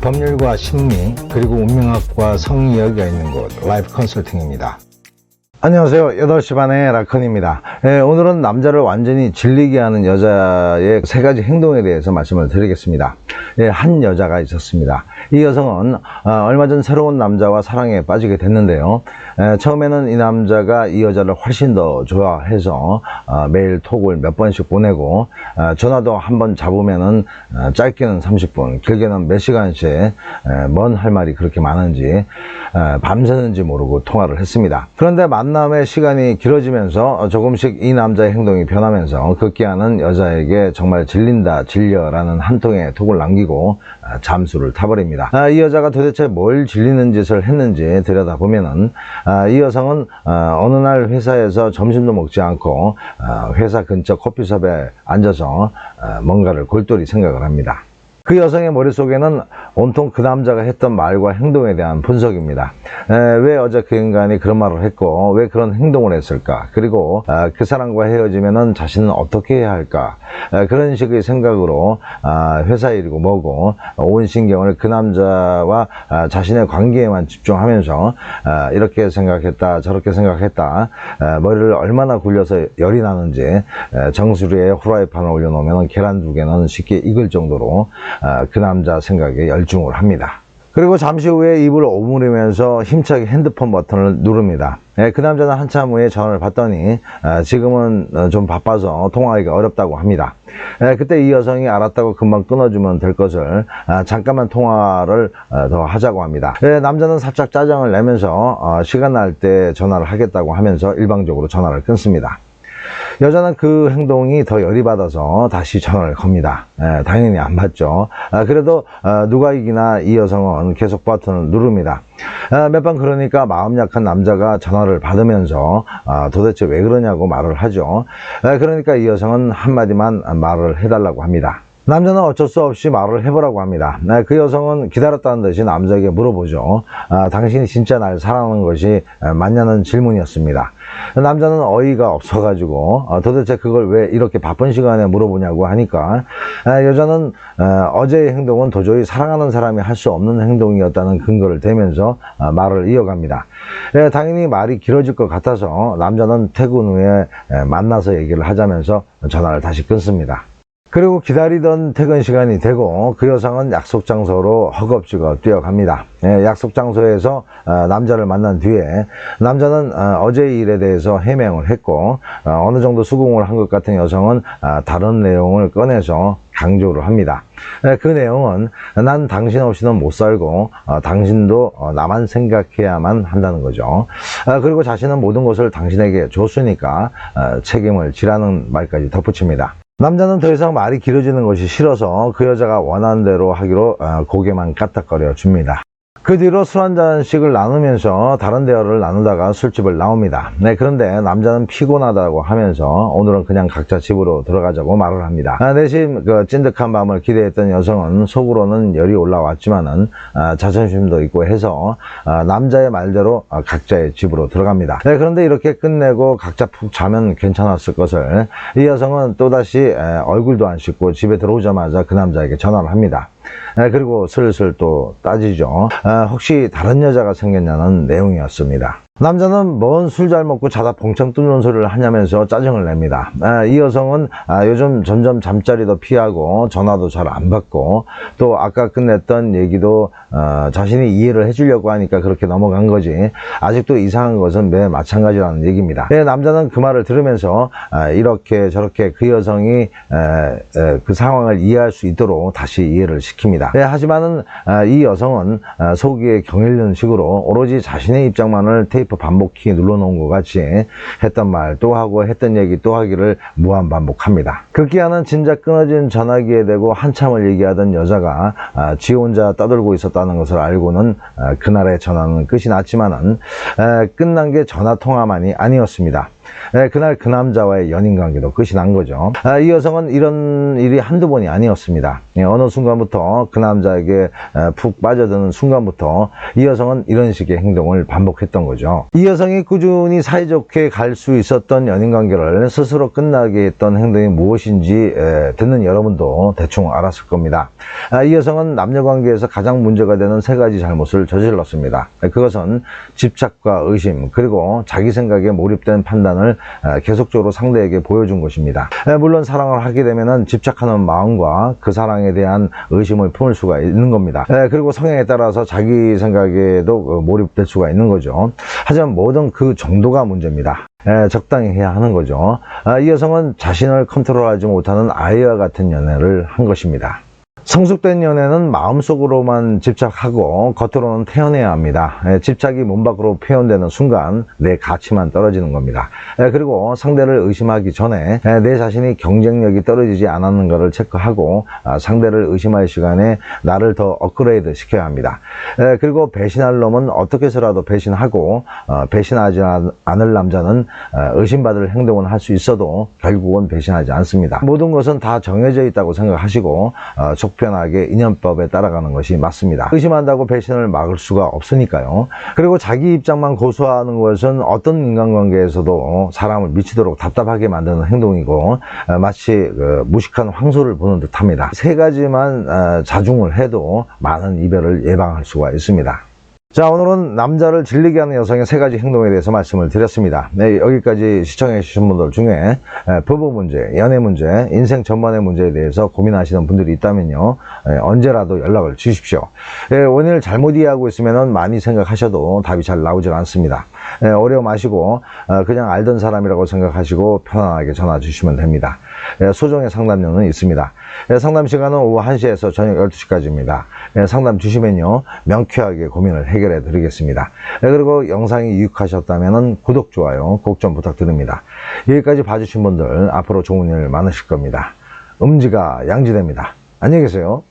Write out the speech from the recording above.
법률과 심리 그리고 운명학과 성이야기가 있는 곳 라이프 컨설팅입니다. 안녕하세요. 8시 반의 라컨입니다. 오늘은 남자를 완전히 질리게 하는 여자의 3가지 행동에 대해서 말씀을 드리겠습니다. 한 여자가 있었습니다. 이 여성은 얼마 전 새로운 남자와 사랑에 빠지게 됐는데요. 처음에는 이 남자가 이 여자를 훨씬 더 좋아해서 매일 톡을 몇 번씩 보내고 전화도 한 번 잡으면은 짧게는 30분, 길게는 몇 시간씩 뭔 할 말이 그렇게 많은지 밤새는지 모르고 통화를 했습니다. 그런데 만남의 시간이 길어지면서 조금씩 이 남자의 행동이 변하면서 급기야는 여자에게 정말 질린다, 질려라는 한 통의 톡을 남기고 잠수를 타버립니다. 이 여자가 도대체 뭘 질리는 짓을 했는지 들여다보면은 이 여성은 어느 날 회사에서 점심도 먹지 않고 회사 근처 커피숍에 앉아서 뭔가를 골똘히 생각을 합니다. 그 여성의 머릿속에는 온통 그 남자가 했던 말과 행동에 대한 분석입니다. 왜 어제 그 인간이 그런 말을 했고 왜 그런 행동을 했을까, 그리고 그 사람과 헤어지면은 자신은 어떻게 해야 할까, 그런 식의 생각으로 회사 일이고 뭐고 온 신경을 그 남자와 자신의 관계에만 집중하면서 이렇게 생각했다 저렇게 생각했다, 머리를 얼마나 굴려서 열이 나는지 정수리에 후라이팬을 올려놓으면 계란 2개는 쉽게 익을 정도로 그 남자 생각에 열중을 합니다. 그리고 잠시 후에 입을 오므리면서 힘차게 핸드폰 버튼을 누릅니다. 그 남자는 한참 후에 전화를 받더니 지금은 좀 바빠서 통화하기가 어렵다고 합니다. 그때 이 여성이 알았다고 금방 끊어주면 될 것을 잠깐만 통화를 더 하자고 합니다. 남자는 살짝 짜증을 내면서 시간 날 때 전화를 하겠다고 하면서 일방적으로 전화를 끊습니다. 여자는 그 행동이 더 열이 받아서 다시 전화를 겁니다. 당연히 안 받죠. 그래도 누가 이기나 이 여성은 계속 버튼을 누릅니다. 몇 번 그러니까 마음 약한 남자가 전화를 받으면서 도대체 왜 그러냐고 말을 하죠. 그러니까 이 여성은 한마디만 말을 해달라고 합니다. 남자는 어쩔 수 없이 말을 해보라고 합니다. 그 여성은 기다렸다는 듯이 남자에게 물어보죠. 당신이 진짜 날 사랑하는 것이 맞냐는 질문이었습니다. 남자는 어이가 없어가지고 도대체 그걸 왜 이렇게 바쁜 시간에 물어보냐고 하니까 여자는 어제의 행동은 도저히 사랑하는 사람이 할 수 없는 행동이었다는 근거를 대면서 말을 이어갑니다. 당연히 말이 길어질 것 같아서 남자는 퇴근 후에 만나서 얘기를 하자면서 전화를 다시 끊습니다. 그리고 기다리던 퇴근 시간이 되고 그 여성은 약속 장소로 허겁지겁 뛰어갑니다. 약속 장소에서 남자를 만난 뒤에 남자는 어제의 일에 대해서 해명을 했고 어느 정도 수긍을 한 것 같은 여성은 다른 내용을 꺼내서 강조를 합니다. 그 내용은 난 당신 없이는 못 살고 당신도 나만 생각해야만 한다는 거죠. 그리고 자신은 모든 것을 당신에게 줬으니까 책임을 지라는 말까지 덧붙입니다. 남자는 더 이상 말이 길어지는 것이 싫어서 그 여자가 원하는 대로 하기로 고개만 까딱거려 줍니다. 그 뒤로 술 한 잔씩을 나누면서 다른 대화를 나누다가 술집을 나옵니다. 그런데 남자는 피곤하다고 하면서 오늘은 그냥 각자 집으로 들어가자고 말을 합니다. 내심 그 찐득한 밤을 기대했던 여성은 속으로는 열이 올라왔지만은 자존심도 있고 해서 남자의 말대로 각자의 집으로 들어갑니다. 그런데 이렇게 끝내고 각자 푹 자면 괜찮았을 것을 이 여성은 또다시 얼굴도 안 씻고 집에 들어오자마자 그 남자에게 전화를 합니다. 그리고 슬슬 또 따지죠. 혹시 다른 여자가 생겼냐는 내용이었습니다. 남자는 뭔 술 잘 먹고 자다 봉창 뚫는 소리를 하냐면서 짜증을 냅니다. 이 여성은 요즘 점점 잠자리도 피하고 전화도 잘 안 받고 또 아까 끝냈던 얘기도 자신이 이해를 해주려고 하니까 그렇게 넘어간 거지 아직도 이상한 것은 매 마찬가지라는 얘기입니다. 남자는 그 말을 들으면서 이렇게 저렇게 그 여성이 그 상황을 이해할 수 있도록 다시 이해를 시킵니다. 하지만은 이 여성은 속이에 경일는 식으로 오로지 자신의 입장만을 테이프 반복키 눌러놓은 것 같이 했던 말 또 하고 했던 얘기 또 하기를 무한 반복합니다. 급기야는 진작 끊어진 전화기에 대고 한참을 얘기하던 여자가 지 혼자 떠들고 있었다는 것을 알고는 그날의 전화는 끝이 났지만은 끝난 게 전화통화만이 아니었습니다. 그날 그 남자와의 연인 관계도 끝이 난 거죠. 이 여성은 이런 일이 한두 번이 아니었습니다. 어느 순간부터 그 남자에게 푹 빠져드는 순간부터 이 여성은 이런 식의 행동을 반복했던 거죠. 이 여성이 꾸준히 사이좋게 갈 수 있었던 연인 관계를 스스로 끝나게 했던 행동이 무엇인지 듣는 여러분도 대충 알았을 겁니다. 이 여성은 남녀 관계에서 가장 문제가 되는 세 가지 잘못을 저질렀습니다. 그것은 집착과 의심, 그리고 자기 생각에 몰입된 판단을 계속적으로 상대에게 보여준 것입니다. 물론 사랑을 하게 되면 집착하는 마음과 그 사랑에 대한 의심을 품을 수가 있는 겁니다. 그리고 성향에 따라서 자기 생각에도 몰입될 수가 있는 거죠. 하지만 뭐든 그 정도가 문제입니다. 적당히 해야 하는 거죠. 이 여성은 자신을 컨트롤하지 못하는 아이와 같은 연애를 한 것입니다. 성숙된 연애는 마음속으로만 집착하고 겉으로는 태어내야 합니다. 집착이 몸 밖으로 표현되는 순간 내 가치만 떨어지는 겁니다. 그리고 상대를 의심하기 전에 내 자신이 경쟁력이 떨어지지 않았는가를 체크하고 상대를 의심할 시간에 나를 더 업그레이드 시켜야 합니다. 그리고 배신할 놈은 어떻게 해서라도 배신하고 배신하지 않을 남자는 의심받을 행동은 할 수 있어도 결국은 배신하지 않습니다. 모든 것은 다 정해져 있다고 생각하시고 속편하게 인연법에 따라가는 것이 맞습니다. 의심한다고 배신을 막을 수가 없으니까요. 그리고 자기 입장만 고수하는 것은 어떤 인간관계에서도 사람을 미치도록 답답하게 만드는 행동이고 마치 무식한 황소를 보는 듯합니다. 세 가지만 자중을 해도 많은 이별을 예방할 수가 있습니다. 자, 오늘은 남자를 질리게 하는 여성의 세 가지 행동에 대해서 말씀을 드렸습니다. 여기까지 시청해 주신 분들 중에 부부 문제, 연애 문제, 인생 전반의 문제에 대해서 고민하시는 분들이 있다면요, 언제라도 연락을 주십시오. 원인을 잘못 이해하고 있으면 많이 생각하셔도 답이 잘 나오질 않습니다. 어려워 마시고 그냥 알던 사람이라고 생각하시고 편안하게 전화 주시면 됩니다. 소정의 상담료는 있습니다. 상담 시간은 오후 1시에서 저녁 12시까지입니다. 상담 주시면요, 명쾌하게 고민을 해결해 드리겠습니다. 그리고 영상이 유익하셨다면 구독, 좋아요 꼭 좀 부탁드립니다. 여기까지 봐주신 분들 앞으로 좋은 일 많으실 겁니다. 음지가 양지됩니다. 안녕히 계세요.